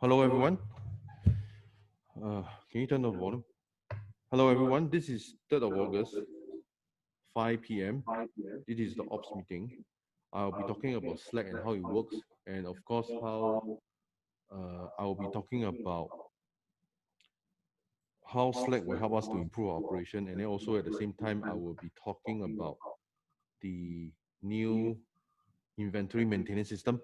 Hello, everyone. Can you turn the volume? Hello, everyone. This is 3rd of August, 5 p.m. It is the ops meeting. I'll be talking about Slack and how it works, and of course, how I'll be talking about how Slack will help us to improve our operation, and then also at the same time, I will be talking about the new inventory maintenance system.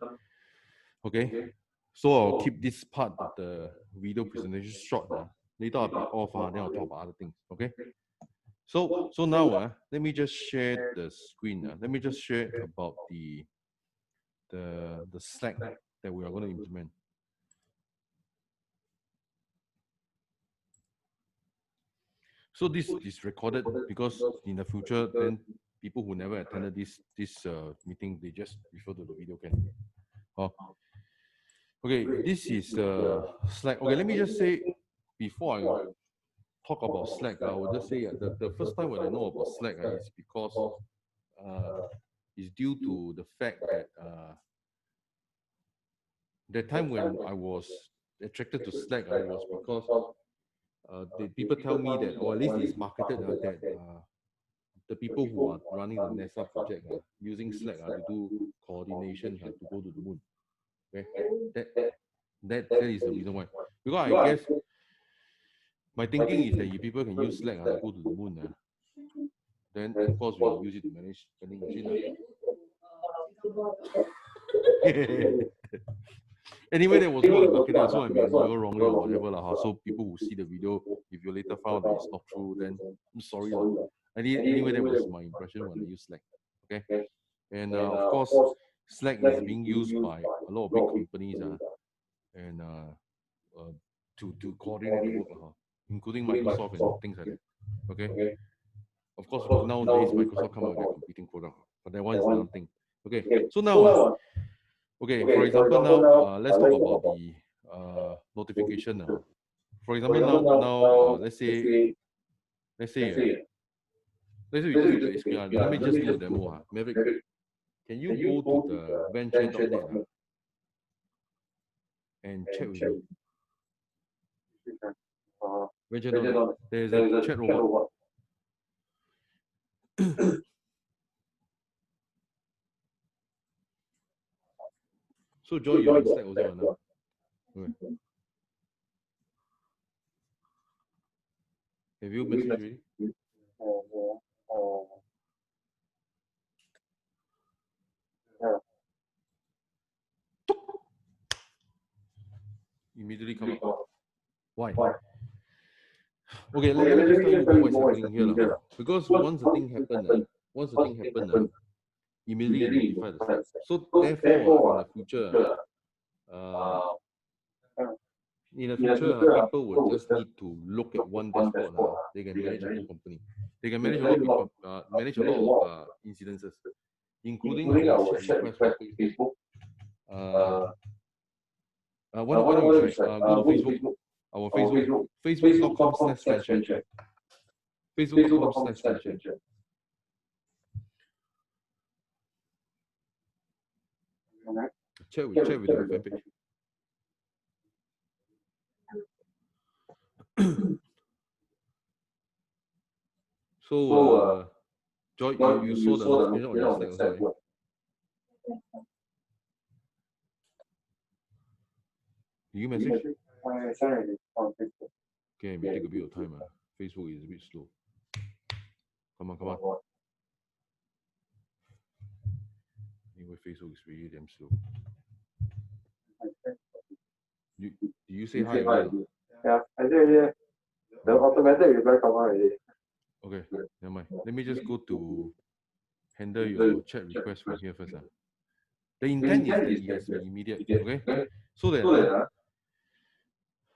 Okay, so I'll keep this part of the video presentation short. Later I'll be off, then I'll talk about other things. Okay. So now let me just share the screen. Let me just share about the Slack that we are going to implement. So this is recorded because in the future, then people who never attended this meeting, they just refer to the video. Okay, this is Slack. Okay, let me just say before I talk about Slack, I will just say the first time when I know about Slack is because it's due to the fact that that time when I was attracted to Slack, was because the people tell me that, or at least it's marketed that the people who are running the NASA project using Slack to do coordination to go to the moon. Okay, that is the reason why. Because I guess my thinking is that if people can use Slack to go to the moon, then of course we will use it to manage vending machine. Anyway, that was what I marketed, so I may remember wrongly or whatever. So people who see the video, if you later found that it's not true, then I'm sorry. Anyway, that was my impression when I used Slack. Okay, and of course, Slack is being used by a lot of big companies and to coordinate the work, including Microsoft and things like that. Okay, of course, nowadays Microsoft come out with their competing product, but that one is another thing. Okay, so now okay, for example, now let's talk about the notification. For example, now let's say we just use the SPR. Let me just do a demo. Maverick, can you go to the VendShare.net and chat with me? VendShare.net. There's a chat robot. So Joy, you're in Slack also now. Okay. Have you messaged already? Immediately come up. Why? Okay, let me just tell you what is happening here. Because once the thing happened, immediately notify the Slack. So therefore, in the future, people will just need to look at one dashboard. They can manage a whole company. They can manage a lot of people, manage a lot of incidences, including our chat request for Facebook. Why don't you try? Go to Facebook, our Facebook, facebook.com/VendShare. Facebook.com/VendShare. Chat with the fan page. So, Joy, you saw the notification on your Slack also, right? Did you message? Okay, it may take a bit of time. Facebook is a bit slow. Come on. Anyway, Facebook is really damn slow. Do you say hi already? Yeah, I did already. The automatic reply come out already. Okay, never mind. Let me just go to handle your chat request from here first. The intent is that it has to be immediate. Okay, so that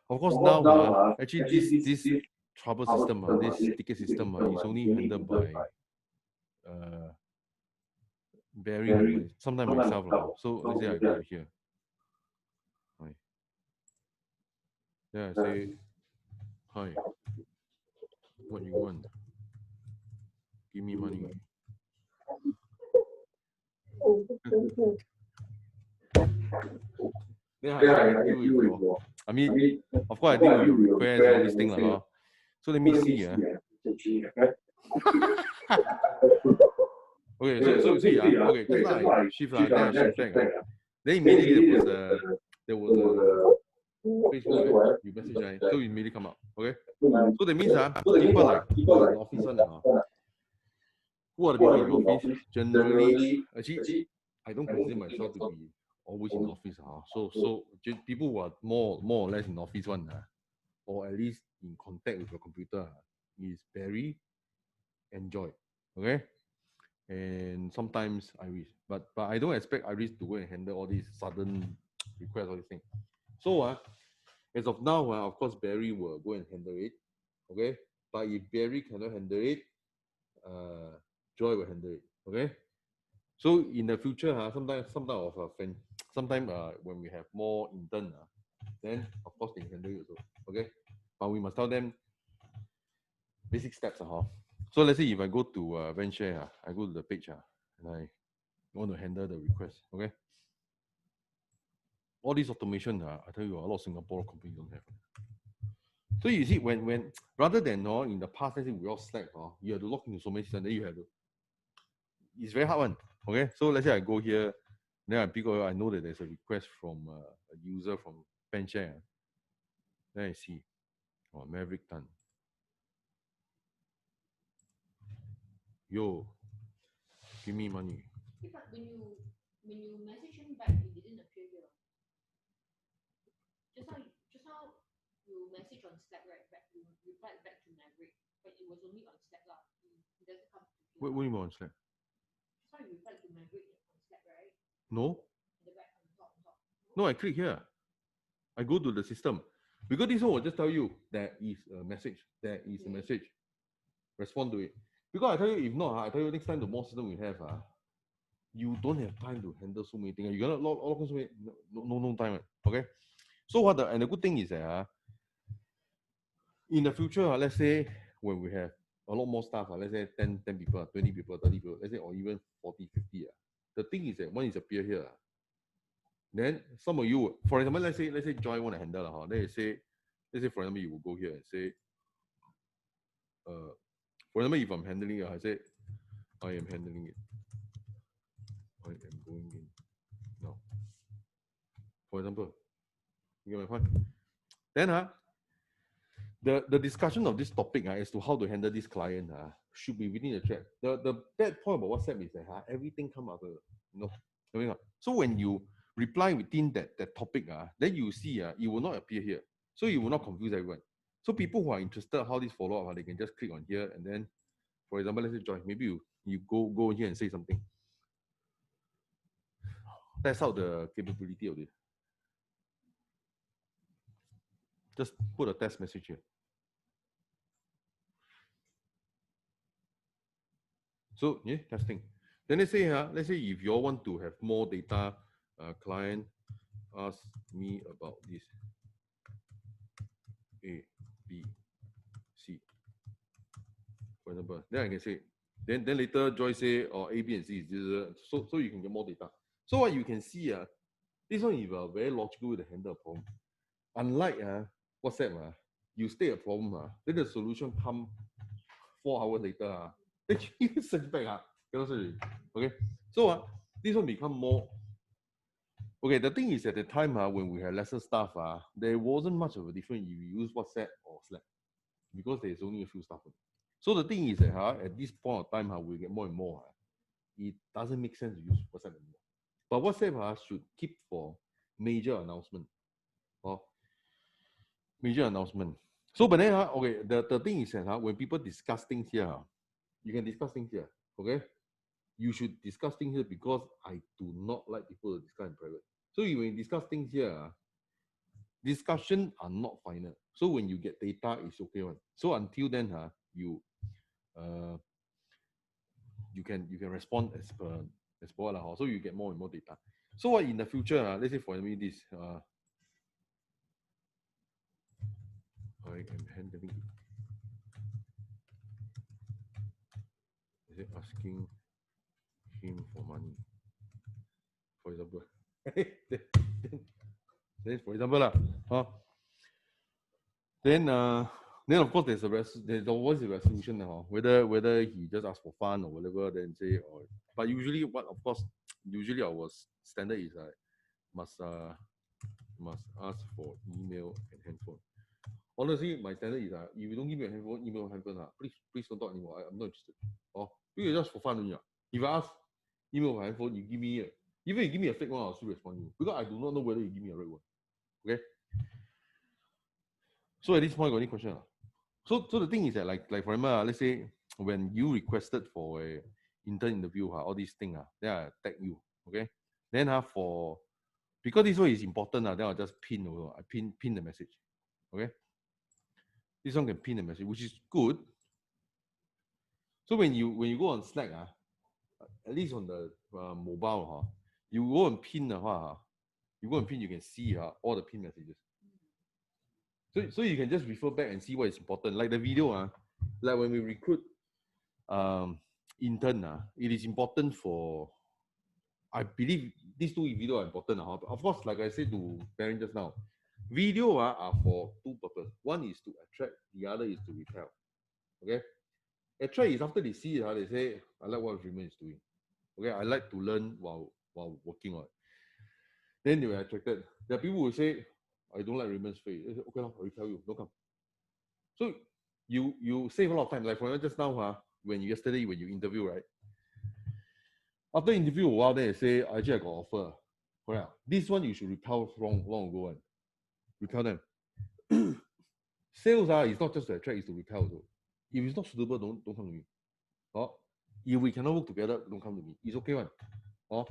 of course now actually this trouble system, this ticket system is only handled by Barry or sometimes myself. So let's say I go to here. Hi. Yeah, I say hi. What you want? Give me money. Yeah, I deal with your I mean, of course, I think you request and all these things. So let me see. Okay, so you see, okay, just now I shift, then I shift back. Then immediately there was a Facebook, you message, right? So immediately come up. Okay. So that means people like who are in office one, who are the people in office? Generally, actually, I don't consider myself to be always in office. So people who are more or less in office one, or at least in contact with your computer, is Barry and Joy. Okay. And sometimes Iris, but I don't expect Iris to go and handle all these sudden requests, all these things. So as of now, of course Barry will go and handle it. Okay. But if Barry cannot handle it, Joy will handle it. Okay. So in the future, sometime when we have more intern, then of course they handle it also. Okay. But we must tell them basic steps. So let's say if I go to VendShare, I go to the page, and I want to handle the request. Okay. All this automation, I tell you, a lot of Singapore companies don't have. So you see, when rather than in the past, let's say we all Slack, you have to log into so many systems, then you have to. It's very hard one. Okay. So let's say I go here, then I pick up, I know that there's a request from a user from VendShare. Then I see, Maverick Tan. Yo, give me money. Yeah, but when you message him back, it didn't appear here. Just now you message on Slack, right? Back you replied back to Maverick, but it was only on Slack lah. It doesn't come to here. What do you mean on Slack? Just now you replied to Maverick on Slack, right? No. At the back, on top. No, I click here. I go to the system. Because this one will just tell you there is a message. There is a message. Respond to it. Because I tell you, if not, I tell you next time the more system we have, you don't have time to handle so many things. You're gonna log so many, no time. Okay. So and the good thing is that in the future, let's say when we have a lot more staff, let's say 10 people, 20 people, 30 people, let's say, or even 40, 50. The thing is that when it appear here, then some of you, for example, let's say Joy want to handle, then let's say for example, you will go here and say, for example, if I'm handling it, I say, I am handling it. I am going in now. For example, you get my point? Then the discussion of this topic as to how to handle this client should be within the chat. The bad point about WhatsApp is that everything come out, everything. So when you reply within that topic, then you see it will not appear here. So you will not confuse everyone. So people who are interested how this follow up, they can just click on here and then, for example, let's say Joy, maybe you go here and say something. Test out the capability of this. Just put a test message here. So yeah, testing. Then let's say if you all want to have more data, client ask me about this. A, B, C. For example, then I can say, then later Joy say, or A, B, and C is this, so you can get more data. So what you can see, this one is very logical to handle a problem. Unlike WhatsApp, you state a problem, then the solution come 4 hours later, then you send back. Okay, so this one become more. Okay, the thing is at the time when we had lesser staff, there wasn't much of a difference if you use WhatsApp or Slack because there's only a few staff. So the thing is that at this point of time, we get more and more. It doesn't make sense to use WhatsApp anymore. But WhatsApp should keep for major announcement. Major announcement. So, but then, okay, the thing is that when people discuss things here, you can discuss things here, okay? You should discuss things here because I do not like people to discuss in private. So when you discuss things here, discussion are not final. So when you get data, it's okay one. So until then, you can respond as per so you get more and more data. So what in the future, let's say for me this, I am handling. Is it asking him for money? For example, then for example, Then of course there's always a resolution now, whether he just ask for fun or whatever, then say or but usually what of course usually our standard is must ask for email and handphone. Honestly, my standard is if you don't give me a handphone, email, handphone, please don't talk anymore. I'm not interested. Oh, because it's just for fun only. If I ask email or handphone, you give me even you give me a fake one, I'll still respond to you because I do not know whether you give me a right one. Okay. So at this point, got any question? So the thing is that like for example, let's say when you requested for a intern interview, all these things, then I tag you. Okay. Then for because this one is important, then I'll just pin over. I pin the message. Okay. This one can pin the message, which is good. So when you go on Slack, at least on the mobile, you go and pin you go and pin, you can see all the pin messages. So you can just refer back and see what is important. Like the video, like when we recruit intern, it is important for, I believe these two video are important. Of course, like I said to Baron just now, video are for two purposes. One is to attract, the other is to repel. Okay? Attract is after they see it, they say, I like what Raymond is doing. Okay, I like to learn while working on it. Then they were attracted. There are people who say, I don't like Raymond's face. They say, okay, I'll repel you, don't come. So you save a lot of time. Like for example, just now, when yesterday when you interview, right? After interview a while, then they say, actually I got offer. Correct. This one you should repel long ago. And repel them. Sales is not just to attract, it's to repel. So if it's not suitable, don't come to me. Oh, if we cannot work together, don't come to me. It's okay one. Oh.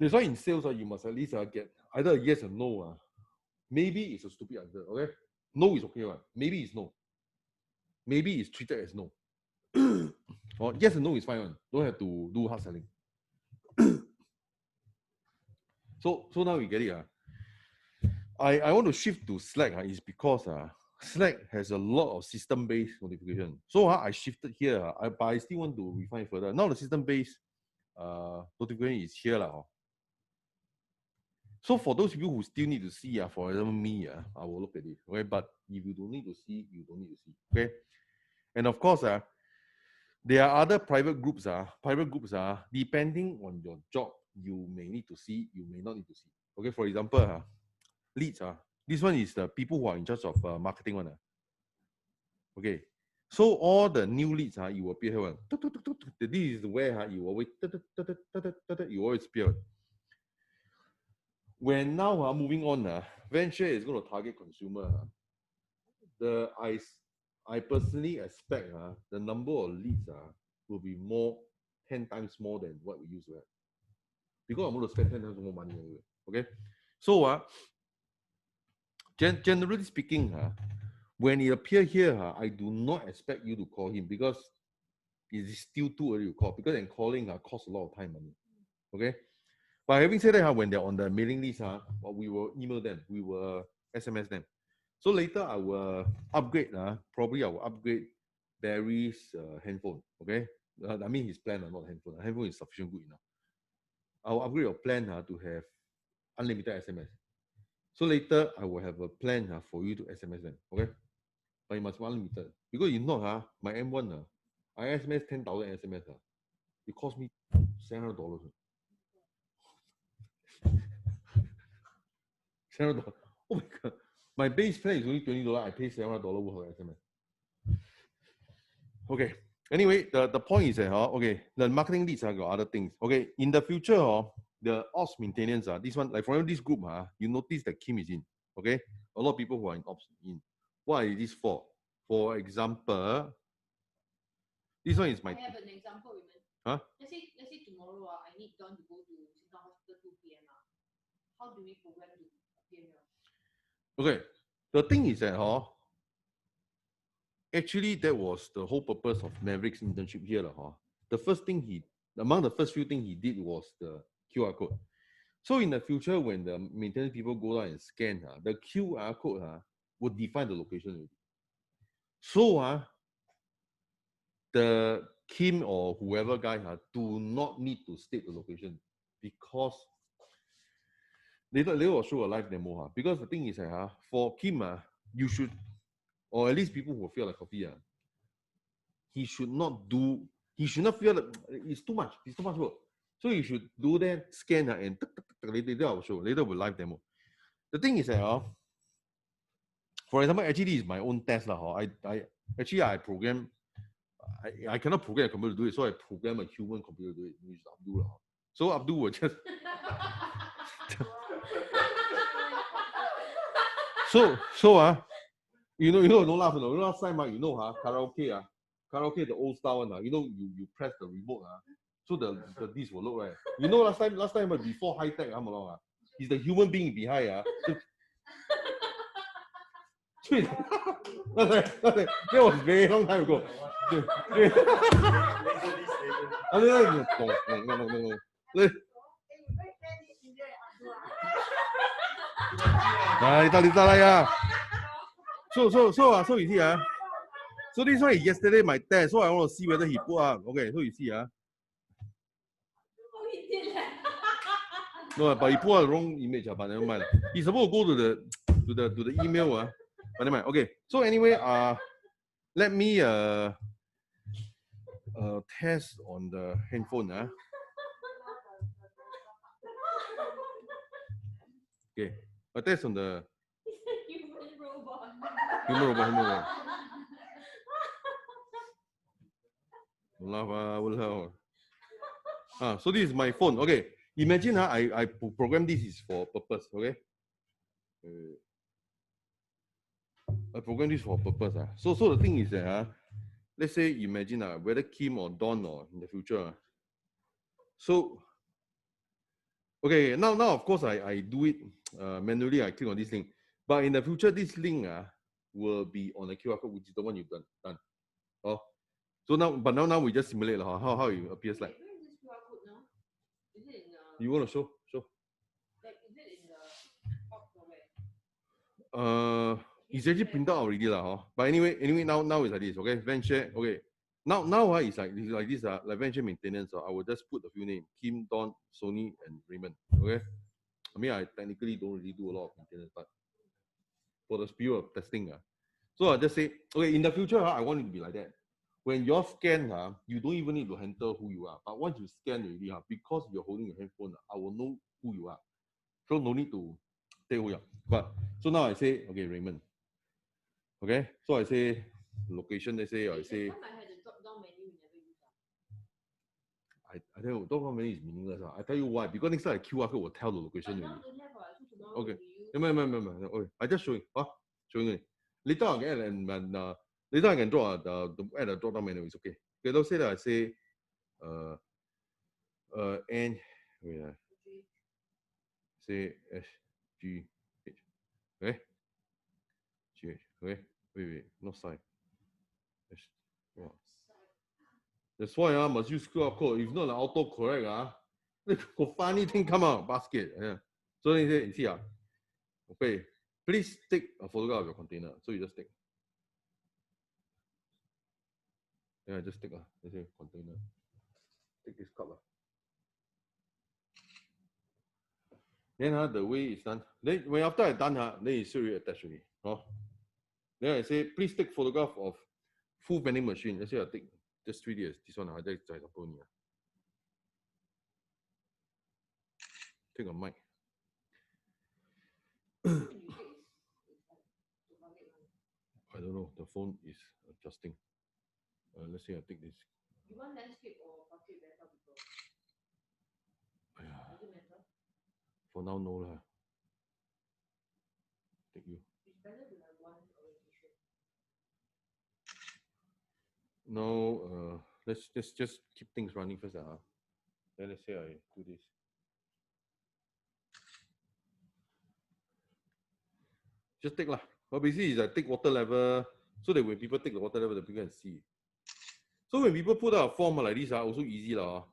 That's why in sales, you must at least get either a yes or no. Maybe it's a stupid answer. Okay. No is okay one. Maybe it's no. Maybe it's treated as no. Or yes and no is fine one. Don't have to do hard selling. So now we get it. I want to shift to Slack is because Slack has a lot of system-based notification. So I shifted here, but I still want to refine further. Now the system-based notification is here. So for those people who still need to see, for example me, I will look at it. Okay, but if you don't need to see, you don't need to see. Okay, and of course, there are other private groups. Depending on your job, you may need to see, you may not need to see. Okay, for example, leads. This one is the people who are in charge of marketing one. Okay, so all the new leads, you will appear here one. This is where you always appear. When now moving on, VendShare is going to target consumer. I personally expect the number of leads will be 10 times more than what we used to have. Because I'm going to spend 10 times more money anyway. Okay, so generally speaking, when it appears here, I do not expect you to call him because it is still too early to call, because then calling costs a lot of time money. Okay. But having said that, when they're on the mailing list, we will email them, we will SMS them. So later I will upgrade. Probably I will upgrade Barry's handphone. Okay. I mean his plan, not handphone. Handphone is sufficient good enough. I will upgrade your plan to have unlimited SMS. So later I will have a plan for you to SMS them. Okay. But you must be unlimited. Because if not, my M1, I SMS 10,000 SMS. It cost me $700. $700. Oh my god. My base plan is only $20. I pay $700 worth of SMS. Okay. Anyway, the point is that okay, the marketing leads got other things. Okay, in the future, the ops maintenance, this one, like for this group, you notice that Kim is in. Okay, a lot of people who are in ops in. What is this for? For example, this one is my. I have an example, Raymond. Huh? Let's say tomorrow I need Don to go to Sengkang Hospital 2 p.m. How do we program to appear here? Okay, the thing is that actually that was the whole purpose of Maverick's internship here. The first thing among the first few things he did was the QR code. So in the future, when the maintenance people go down and scan, the QR code would define the location already. So the Kim or whoever guy do not need to state the location, because later will show a live demo. Because the thing is for Kim, you should, or at least people who feel like coffee, he should not feel that it's too much work. So you should do that, scan and later I will show. Later we'll live demo. The thing is that for example, actually this is my own test. I program, I cannot program a computer to do it, so I program a human computer to do it, which is Abdul. So Abdul will just so you know, don't laugh, no. Last time, you know, karaoke, the old style one, you know, you press the remote, so the this will look right. You know, last time, before high tech, he's the human being behind, so that was very long time ago. So you see, so this one is yesterday my test, so I want to see whether he put up. Okay, so you see, no, but he put out the wrong image, but never mind. He's supposed to go to the email, but never mind. Okay, so anyway, let me test on the handphone, Okay, I test on the human robot. So this is my phone. Okay, imagine I program this is for purpose. Okay, I program this for purpose. So the thing is that let's say imagine whether Kim or Don or in the future. So okay, now of course I do it manually. I click on this link, but in the future this link will be on the QR code, which is the one you've done. Oh, so now we just simulate how it appears like. Where is this QR code now? Is it in You want to show? like is it in the box or where? It's actually printed out already But anyway, now it's like this. Okay, VendShare. Okay, now it's like this like VendShare maintenance. I will just put a few names: Kim, Don, Sony, and Raymond. Okay. I mean, I technically don't really do a lot of maintenance, but for the spirit of testing, so I just say, okay, in the future, I want it to be like that. When you scan, you don't even need to enter who you are. But once you scan already, because you're holding your handphone, I will know who you are. So no need to take who you are. But so now I say, okay, Raymond. Okay, so I say location. I say I had the drop down menu you never use. I tell you, drop down menu is meaningless. I tell you why. Because next time I QR code will tell the location. But now don't have, so tomorrow okay. No. Okay, I just showing. Showing it. Later I can and later I can draw add a drop down menu. It's okay. Okay, don't say that. I say N. Wait. Say S G H. Okay. G H. Okay. Wait. Not sign. S. Wow. That's why must use QR code. If not, auto correct the funny thing come out basket. Yeah. So you see okay. Please take a photograph of your container. So you just take. Yeah, just take let's say container. Take this cup. Then the way it's done. Then when after I done, then it's already attached already. Then I say, please take photograph of full vending machine. Let's say I take just 3D as this one. I just example. Take a mic. I don't know. The phone is adjusting. Let's say I take this. You want landscape or portrait better people? Does it matter? For now, no lah. Take you. It's better to have one orientation. No, let's just keep things running first. Then let's say I do this. Just take lah. But basically, is I take water level so that when people take the water level, the people can see. So when people put out a form like this, also easy lah.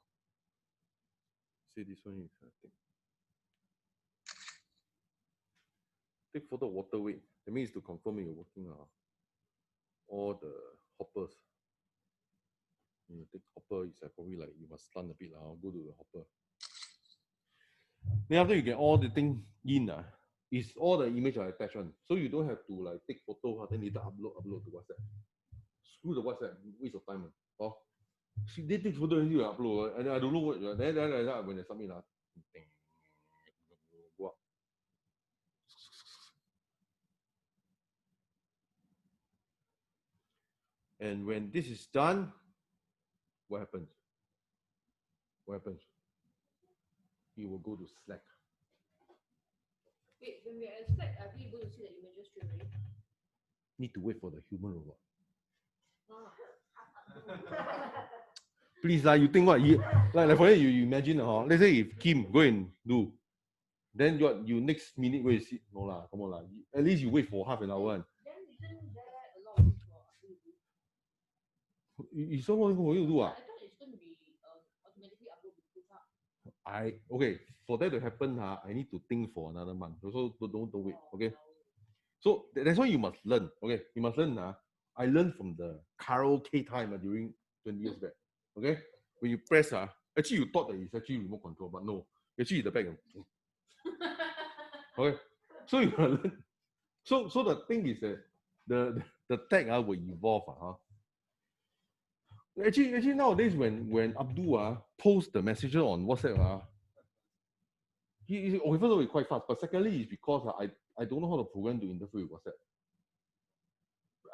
Say this one is take photo of water weight. That means to confirm you're working all the hoppers. You take hopper, it's like probably like you must stun a bit. Go to the hopper. Then after you get all the thing in, It's all the image are attached on. So you don't have to like take photo, then later upload to WhatsApp. Screw the WhatsApp, waste of time. Oh. See, they take photo and you upload, and I don't know what. Then when they submit, go up. And when this is done, what happens? What happens? It will go to Slack. Wait, when we are at Slack, are we able to see the images straight away? Need to wait for the human robot. Ah. Please, you think what? Like for you imagine, let's say if Kim go and do, then you next minute go and see. No lah, come on lah. At least you wait for half an hour. Then isn't there a lot of things for us to do? It's so long for you to do. I thought it's going to be automatically upload to GitHub. Okay, for that to happen, I need to think for another month. So don't wait. Okay. So that's why you must learn. Okay, you must learn. I learned from the karaoke time during 20 years back. Okay, when you press, actually you thought that it's actually remote control, but no, actually it's the back. Okay, so you learn. So the thing is that the tag will evolve. Actually nowadays when Abdul posts the messages on WhatsApp, first of all it's quite fast, but secondly it's because I don't know how to program to interfere with WhatsApp.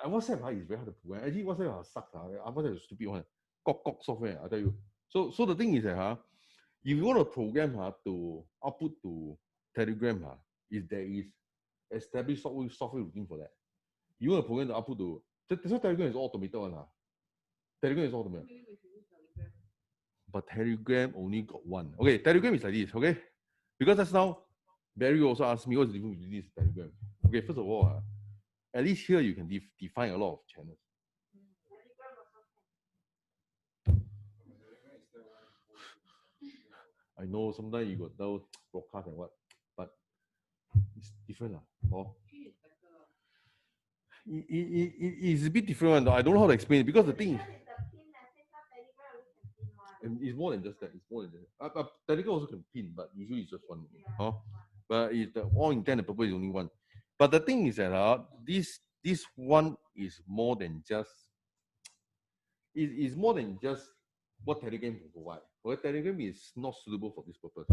WhatsApp is very hard to program. Actually WhatsApp sucks. WhatsApp is a stupid one. Cock software, I tell you. So the thing is that if you want to program to output to Telegram, if there is established software looking for that. You want to program to output to that's why Telegram is all automated one. Telegram is automated. Maybe we should use Telegram. But Telegram only got one. Okay, Telegram is like this, okay? Because just now, Barry also asked me what's the difference between this Telegram. Okay, first of all, at least here you can define a lot of channels. I know sometimes you got those broadcast and what, but it's different. It's a bit different. I don't know how to explain it because the thing is, it's more than just that. It's more than that. Telegram also can pin, but usually it's just one. But it's the all intent and purpose is only one. But the thing is that this one is more than just. It's more than just what Telegram can provide. Well, Telegram is not suitable for this purpose.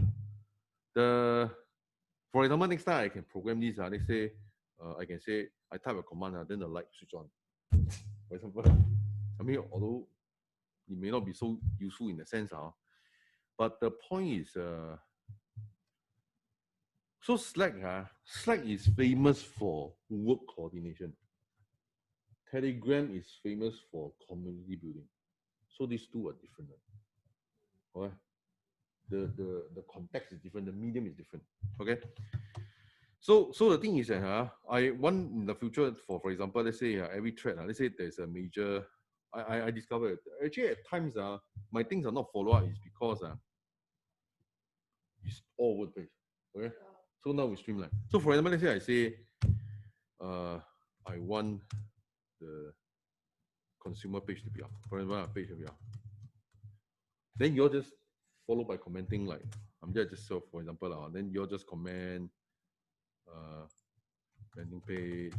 For example, next time I can program this. Let's say I can say I type a command, then the light switch on. For example, I mean, although it may not be so useful in the sense, but the point is, so Slack is famous for work coordination. Telegram is famous for community building. So these two are different. Okay? The context is different, the medium is different. Okay. So the thing is that I want in the future, for example, let's say every thread, let's say there's a major. I discovered actually at times my things are not follow up is because it's all over the place. Okay. So now we streamline. So for example, let's say I say I want the consumer page to be up. For example, page to be up. Then you'll just follow by commenting like I'm just so for example, then you'll just comment landing page.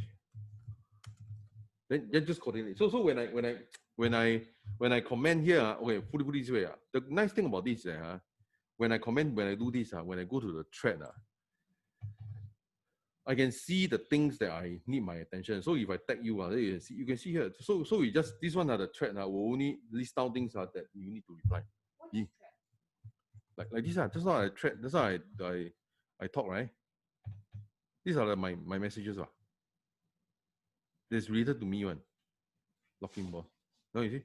Then just coordinate. So when I comment here, okay, put it this way. The nice thing about this is when I comment, when I do this, when I go to the thread, I can see the things that I need my attention. So if I tag you, you can see here. So we just this one the thread will only list down things that you need to reply. Like this just now I thread. That's why I talk, right. These are my messages. There's related to me one. Locking ball. No, you see?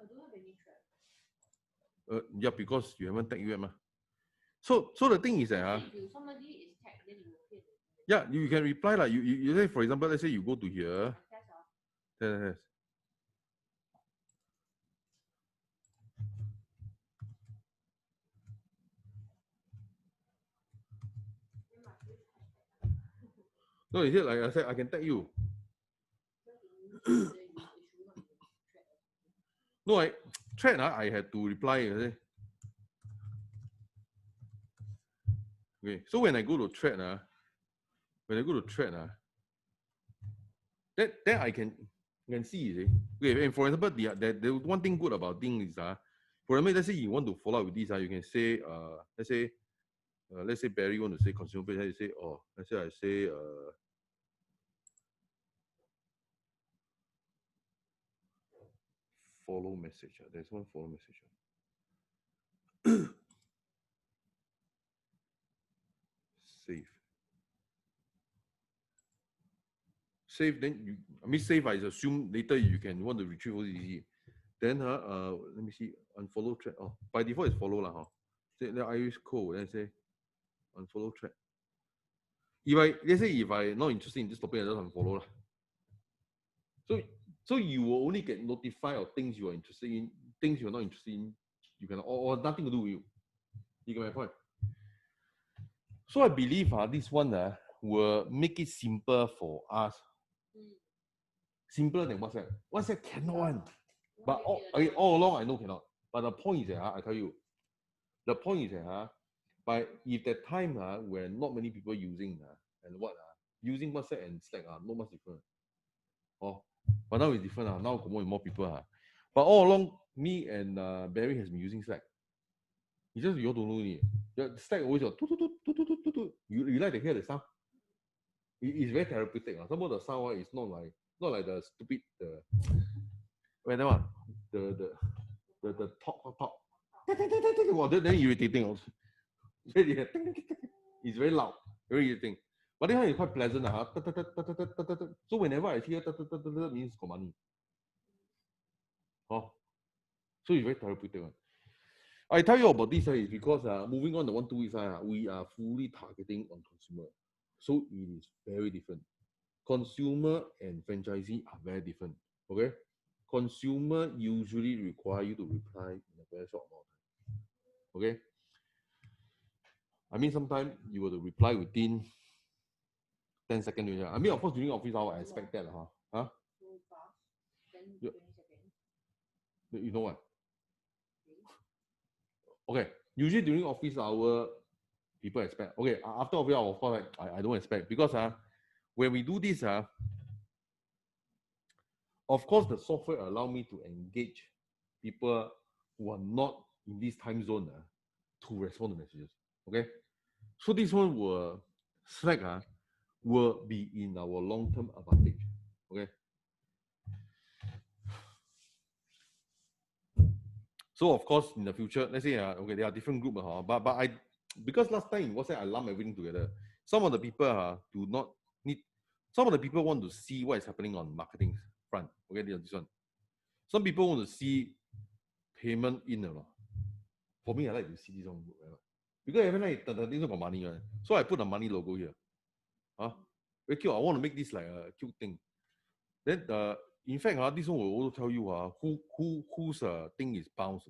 I don't have any thread. Yeah, because you haven't tagged you yet. So the thing is that if somebody is tagged, then you will appear. Yeah, you can reply like you say, for example, let's say you go to here. Yes. No, is it like I said I can tag you? No, thread I had to reply. Okay, so when I go to thread when I go to thread, that I can see, you see. Okay, and for example, the one thing good about thing is for example, let's say you want to follow up with this, you can say let's say Barry want to say consumer page, you say, oh, let's say I say follow message. There's one follow message. Save. Save, then you, I mean, save, I assume later you can want to retrieve all easy. Then, let me see, unfollow thread. Oh, by default, it's follow. Say, then I use code, then say unfollow thread. Let's say if I'm not interested in this topic, I just unfollow. So you will only get notified of things you are interested in, things you're not interested in, you can, or nothing to do with you. You get my point? So I believe this one will make it simple for us. Simpler than WhatsApp. WhatsApp cannot one. But all along I know cannot. But the point is that I tell you, the point is that but if that time where not many people using and what using WhatsApp and Slack not much different. Oh, but now it's different. Now more and more people. But all along, me and Barry has been using Slack. It's just you all don't know it. Slack always you like to hear the sound. It's very therapeutic. Some of the sound is not like the stupid whatever the talk. Well, then irritating also. It's very loud, very irritating. But this one is quite pleasant. So whenever I hear means got money. Oh, so it's very therapeutic. I tell you about this is because moving on the 1 2 weeks, we are fully targeting on consumer. So it is very different. Consumer and franchisee are very different. Okay? Consumer usually require you to reply in a very short amount of time. Okay? I mean, sometimes you will reply within 10 seconds. I mean, of course, during office hour, I expect that. Huh? So fast, 10, Yeah. 20 seconds. You know what? Okay. Usually during office hour, people expect. Okay, after office hour, of course, I don't expect. Because when we do this, of course, the software allow me to engage people who are not in this time zone to respond to messages. Okay? So this one will Slack will be in our long-term advantage. Okay. So of course in the future, let's say okay, there are different groups, but I because last time in WhatsApp I lump everything together. Some of the people do not need. Some of the people want to see what is happening on marketing front. Okay, this one. Some people want to see payment in or not. For me, I like to see this one because every night this one got money, right? So I put the money logo here. Very cute. I want to make this like a cute thing. Then in fact, this one will also tell you whose thing is bounced.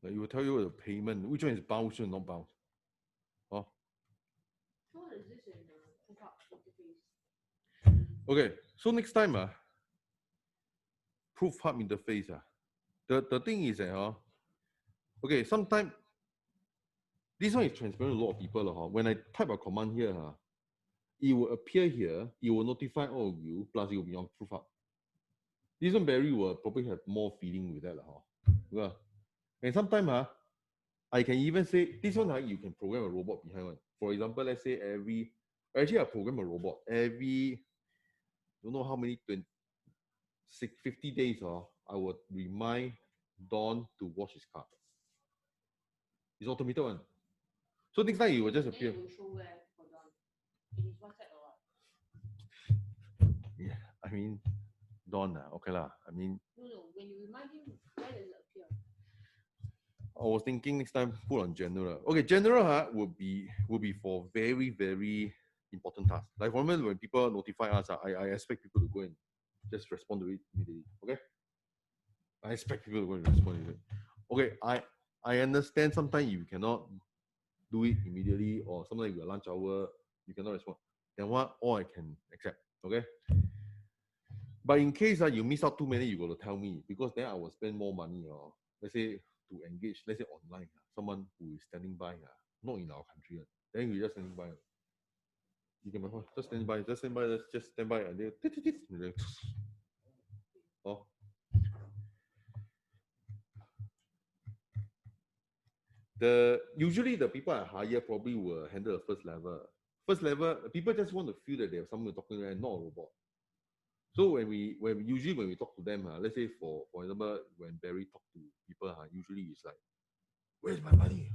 Like it will tell you the payment, which one is bounced or not bounced. So what is this in the pop-up interface? Okay, so next time proof hub interface. The thing is that okay, sometimes this one is transparent to a lot of people. When I type a command here, it will appear here, it will notify all of you, plus it will be on proof hub. This one Barry will probably have more feeling with that. Yeah. And sometimes I can even say this one you can program a robot behind one. For example, let's say actually I program a robot every don't know how many 50 days I would remind Don to wash his car. It's automated one. So next time it will just appear. Then it will show where for Don. In his WhatsApp or what? Yeah, I mean Don okay lah. I mean No, when you remind him, where does it appear? I was thinking next time put on general. Okay, general will be for very, very important tasks. Like for example, when people notify us, I expect people to go and just respond to it immediately. Okay? I expect people to go and respond to it. Okay, I understand sometimes you cannot do it immediately, or sometimes your lunch hour, you cannot respond. Then what all I can accept. Okay? But in case you miss out too many, you got to tell me because then I will spend more money. let's say to engage, let's say online, someone who is standing by, not in our country, then we just standing by. You get my point? Just stand by, just stand by, just stand by, and they oh. Usually the people I hire probably will handle the first level. First level, people just want to feel that they have someone talking to them, not a robot. So when we talk to them, let's say for example, when Barry talk to people, usually it's like, where's my money?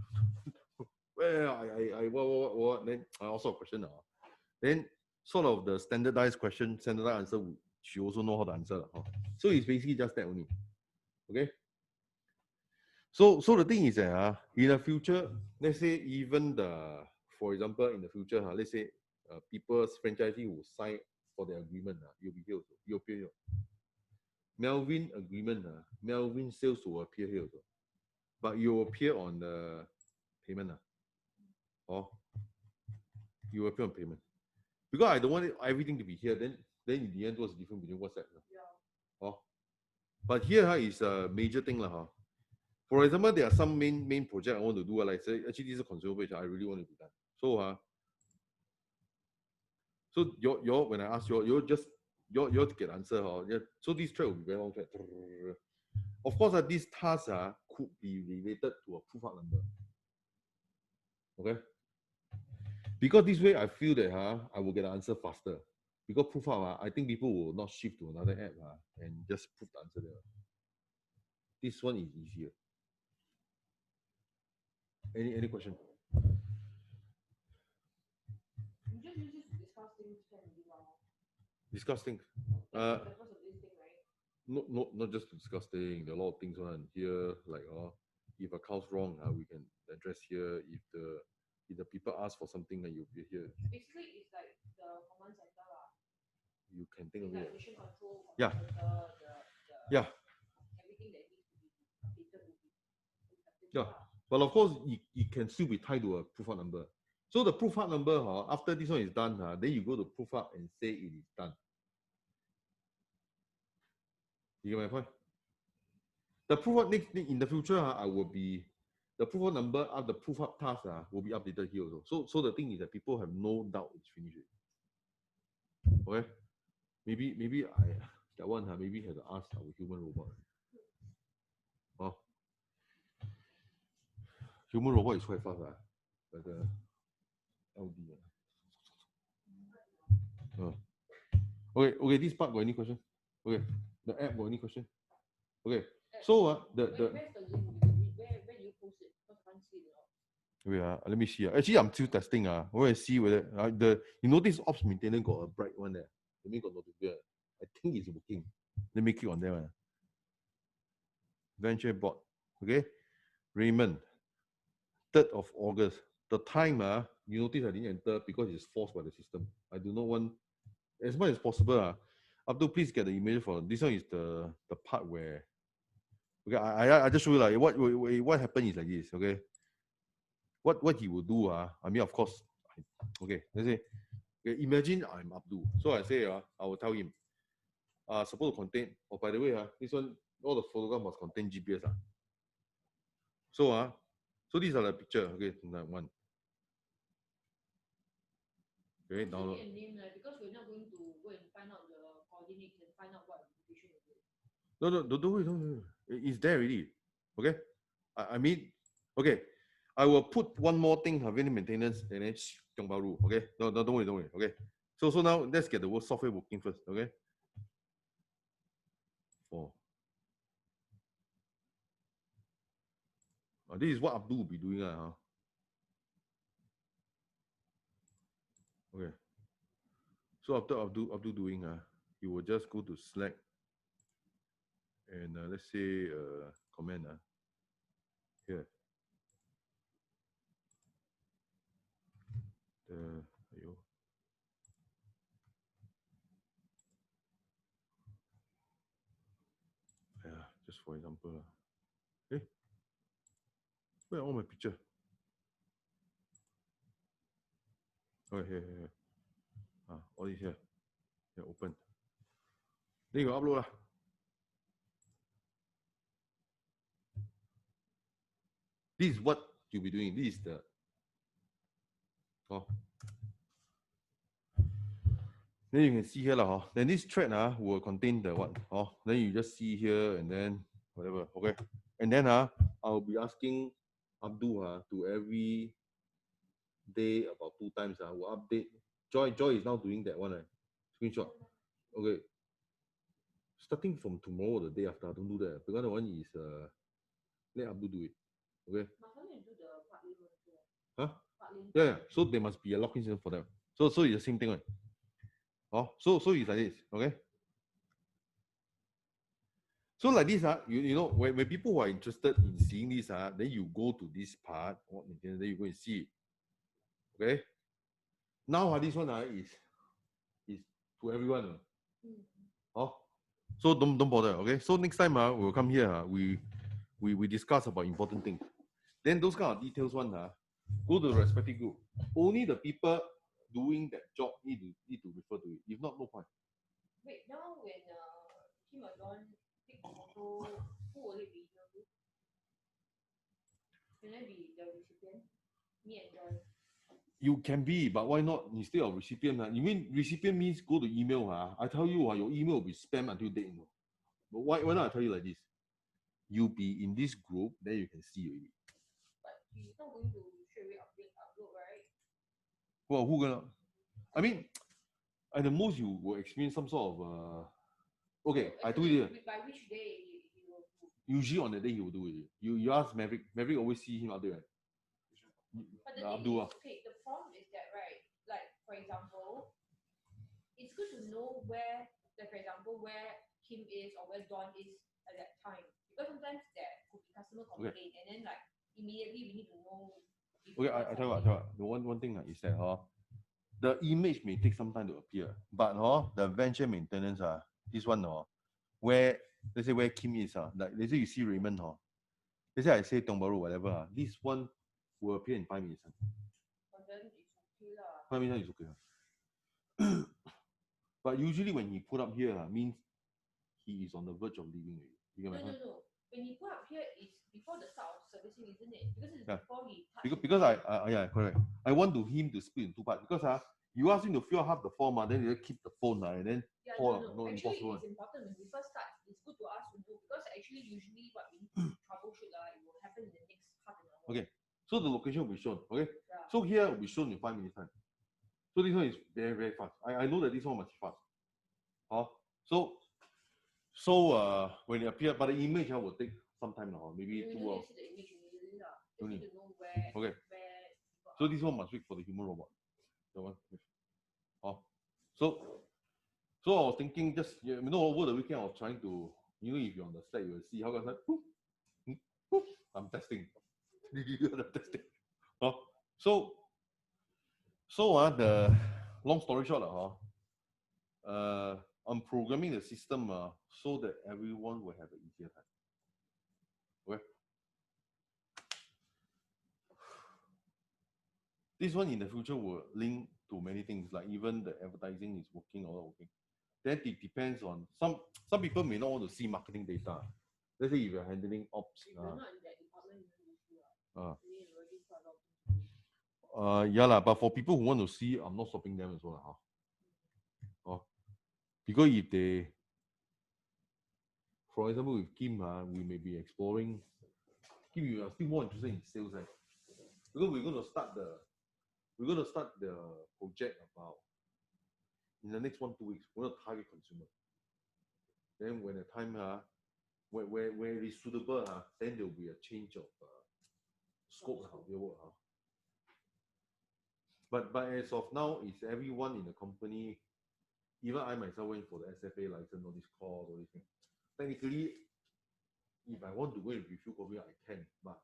Where I what? Then I also a question. Then sort of the standardized question, standardized answer, she also know how to answer. So it's basically just that only. Okay. So the thing is that in the future, let's say even for example, in the future, let's say people's franchisee will sign for the agreement, you'll be here also. You'll appear here. Melvin agreement, Melvin sales will appear here also. But you will appear on the payment. Or you will appear on payment. Because I don't want everything to be here, then in the end, what's the difference between WhatsApp? Yeah. But here is a major thing. For example, there are some main project I want to do. Like say, actually, this is a consumer page I really want to be done. So your when I ask you just you to get answer. So this thread will be very long thread. Of course, these tasks could be related to a proof out number. Okay. Because this way I feel that I will get the answer faster. Because proof out, I think people will not shift to another app and just prove the answer there. This one is easier. Any question? Discuss things. Not just to discuss things. There are a lot of things on here. Like if a cow's wrong, we can address here. If the people ask for something, then you'll be here. Basically, it's like the command center lah. You can think of it. Mission control. Yeah. Yeah. Everything that needs to be updated will be. Yeah. But of course, it can still be tied to a proof out number. So the proof out number, after this one is done, then you go to proof out and say it is done. You get my point? The proof out next in the future, I will be the proof out number of the proof out task will be updated here also. So the thing is that people have no doubt it's finished. Okay? Maybe that one maybe have to ask our human robot. Human robot is quite fast, but LD. Okay, this part got any question? Okay, the app got any question? Okay, so where's the link? Where do you post it? Because I can't see it all. Wait, let me see. Actually, I'm still testing. I want to see whether you notice ops maintenance got a bright one there. Let me got notification. I think it's working. Let me click on that. VendShare bot. Okay, Raymond. 3rd of August. The time, you notice I didn't enter because it's forced by the system. I do not want, as much as possible, Abdul, please get the email for this one. Is the part where, okay, I just show you like what happened is like this. Okay, what he will do, I mean, of course, okay, let's say, okay, imagine I'm Abdul. So I say, I will tell him, supposed to contain, oh, by the way, this one, all the photograph must contain GPS. So these are the picture, okay, one. Okay, download. A name, because we're not going to go and find out the coordinates and find out what location is it. No, don't worry. It's there already. Okay? I mean, okay. I will put one more thing, vendor maintenance, and then Tiong Bahru. Okay? No, don't worry. Okay? So now let's get the software working first. Okay? 4. This is what Abdul will be doing. Okay. So after Abdul doing, he will just go to Slack and let's say comment here. Just for example. Where are all my picture? Oh, here. All this here. Yeah, open. Then you upload. This is what you'll be doing. This is the then you can see here then this thread will contain the what then you just see here and then whatever. Okay, and then I'll be asking Abdul to every day about 2 times will update. Joy is now doing that one screenshot. Okay, starting from tomorrow, the day after, don't do that because the one is let Abdul do it. Okay. Huh? Yeah. So there must be a login system for them. So it's the same thing, right? So it's like this. Okay. So like this, you know, when people who are interested in seeing this, then you go to this part, then you go and see it. Okay. Now this one is to everyone. So don't bother. Okay. So next time we'll come here. We discuss about important things. Then those kind of details one go to the respective group. Only the people doing that job need to refer to it. If not, no point. Wait, now when Kim or Don take photo, who will it be emailed to? Can I be the recipient? Me and Joy. You can be, but why not instead of recipient? You mean recipient means go to email? I tell you, your email will be spam until date. But why not I tell you like this? You be in this group, then you can see already. But he's not going to straight away upload, right? Well, who gonna? I mean, at the most you will experience some sort of okay, so I told you. By which day he will do? Usually on the day he will do it. You ask Maverick. Maverick always see him out there. But the thing is, okay, the problem is that, right? Like, for example, it's good to know where, like, for example, where Kim is or where Don is at that time. Because sometimes there could be customer complaint, and then, like, immediately we need to know. Okay, I tell you what. The one thing is that the image may take some time to appear, but the VendShare maintenance this one where let's say where Kim is like let's say you see Raymond let's say I say Tiong Bahru whatever this one will appear in 5 minutes. But then it's okay lah. 5 minutes is okay. But usually when he put up here means he is on the verge of leaving already. No. When he put up here, it's before the start of servicing, isn't it? Because it's before he touched. Because yeah, correct. I want him to split in 2 parts because you ask him to fill half the form then you keep the phone and then no. Actually, it's important when we first start. It's good to ask to do because actually usually what we need to troubleshoot it will happen in the next half an hour. Okay, so the location will be shown. Okay, so here will be shown in 5 minutes time. So this one is very very fast. I know that this one must be fast. So when it appears, but the image will take some time now, maybe 2 hours. Okay. So this one must wait for the human robot. The one. So I was thinking just over the weekend I was trying to if you're on the Slack you will see how I'm testing. I'm testing. So the long story short I'm programming the system so that everyone will have an easier time. Okay. This one in the future will link to many things, like even the advertising is working or not working. Then it depends on some people may not want to see marketing data. Let's say if you're handling ops. If you're not in that department, you yeah lah, but for people who want to see, I'm not stopping them as well. Because if they, for example, with Kim, we may be exploring. Kim, you are still more interested in sales, right? Because we're going to start the project about in the next 1-2 weeks. We're going to target consumer. Then when the time where it is suitable, then there will be a change of scope of your work. But as of now, it's everyone in the company. Even I myself went for the SFA license, all this course, all this thing. Technically, if I want to go and refill coffee, I can. But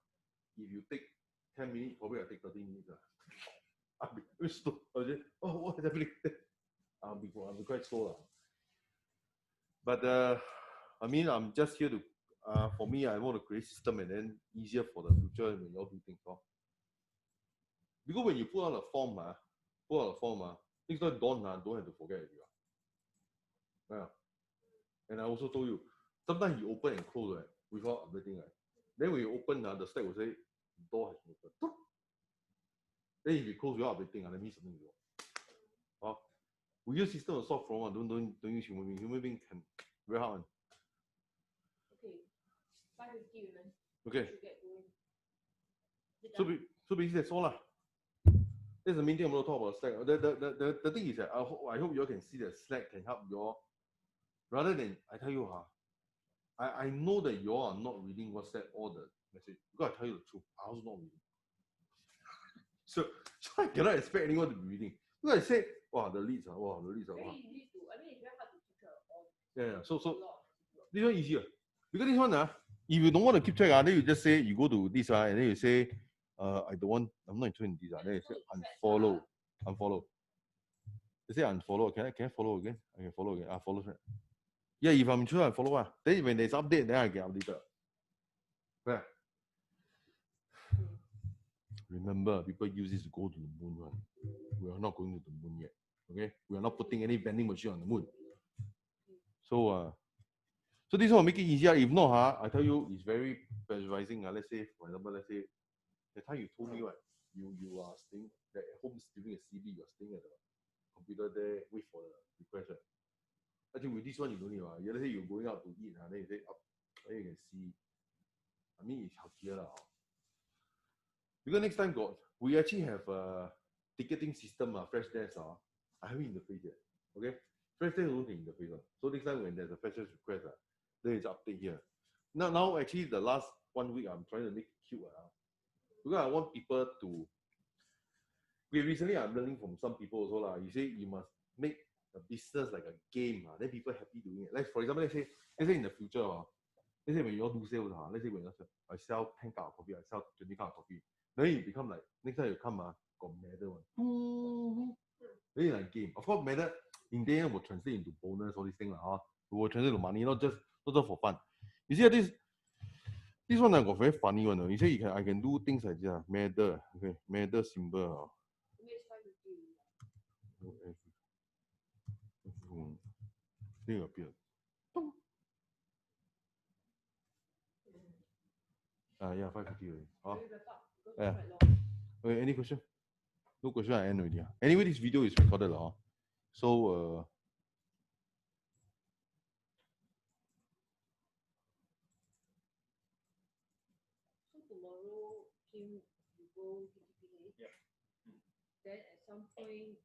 if you take 10 minutes, probably I take 30 minutes. I'll be very slow. What is happening? I'll be quite slow. But I mean, I'm just here to. For me, I want to create system and then easier for the future when you all do things. Because when you put out a form, things like don't have to forget it. Yeah. And I also told you, sometimes you open and close without updating. Then when you open, the stack will say door has been opened. Then if you close without updating, that means something wrong. We use system to solve problem. Don't use human being. Human being can very hard. Okay, 5:50 women. Okay. Should get going. So basically that's all lah. That's the main thing I'm going to talk about Slack. The thing is that I hope you all can see that Slack can help you all. Rather than I tell you I know that you all are not reading WhatsApp all the message. Because I tell you the truth, I was not reading. So I cannot expect anyone to be reading. Because I say, the leads are. Very easy to. I mean, it's very hard to keep track of all. Yeah. So this one easier. Because this one, if you don't want to keep track, then you just say you go to this and then you say, I don't want, I'm not interested in this. Then you say unfollow. You say unfollow. Can I follow again? I can follow again. I follow. Yeah, if I'm interested, I follow. Then when there's update, then I get updated. Yeah. Remember, people use this to go to the moon. Right? We are not going to the moon yet. Okay, we are not putting any vending machine on the moon. So this one will make it easier. If not, I tell you, it's very pressurizing. Let's say, for example, the time you told me, right, you are staying at home, during a CB, you are staying at the computer there, wait for the request. Right? I think with this one, you don't need. Let's say you're going out to eat, then you say up, then you can see. I mean, it's healthier. Because next time, we actually have a ticketing system, Fresh Desk. I haven't interface yet. Okay? Fresh Desk also can interface. So next time when there's a Fresh Desk request, then it's update here. Now, actually, the last 1 week, I'm trying to make it cute. Because I want people to. Recently, I'm learning from some people also. You say you must make a business like a game. Then people happy doing it. Like, for example, let's say in the future, let's say when you all do sales, let's say when I sell 10 cups of coffee, I sell 20 cups of coffee. Then it become like, next time you come, got medal one. Then it's like game. Of course, medal in the end will translate into bonus, all these things. It will translate to money, not just for fun. You see this one I got very funny one. You say I can do things like this. Medal. Okay, medal symbol. Thing appeared. Yeah, 5:50 already. Yeah. Okay, any question? No question, I end already. Anyway, this video is recorded. So tomorrow, Kim, you go DTPA. Yeah. Then at some point,